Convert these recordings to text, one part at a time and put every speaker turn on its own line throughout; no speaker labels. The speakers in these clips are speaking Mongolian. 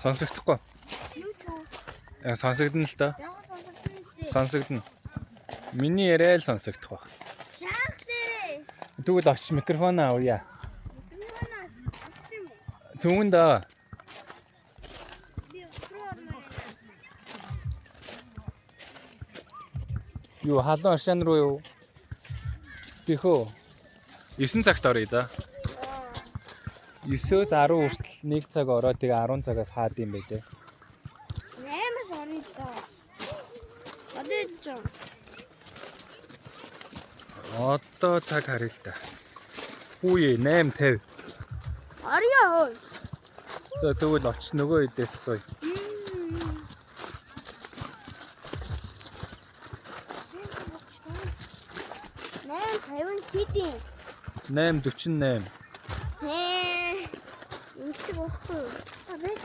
Сонсогдохгүй. Яг сонсогдно л доо. Сонсогдно. Миний яриа л сонсогдох баг. Тэгвэл очиж микрофон авъя. Зөвөн даа. Юу халуун аршаан руу юу? Тэхөө. 9 цагт оръё за. 9-өөс 10 хүртэл 1 цаг ороод тэгээ 10 цагаас хаад юм бэ те.
8-аас орё доо. Одооч.
Одоо цаг харъя л та. Үе 8:50.
Орё.
За тэгвэл очиж нөгөө хэдээс сууя.
Наа тавин хитин.
8:48.
Инчиг واخгүй. Абай.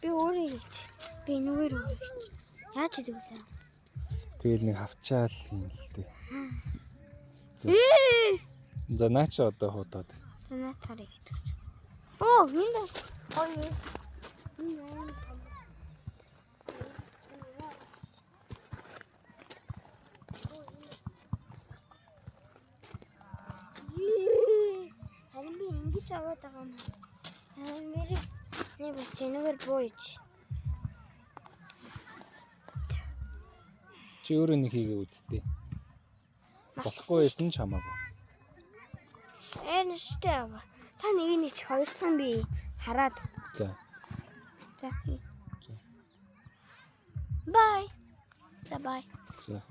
Би өөрөө би нүгээр яаж хийдэг вэ?
Тэгэл нэг хавчаал юм л дээ. За наач одоо хуудаад.
Танаа тарыг. Оо, минь хоёр. Харин би ингэж аваад байгаа юм. Мэрэг нэг тэнэгээр бууж.
Чи өөрөө нэг хийгээ үзтээ. Болохгүй байсан ч хамаагүй.
Нэштэй аваа. Та нэг ч хоёр дахь нь би хараад.
За.
За. Бай. За бай.
За.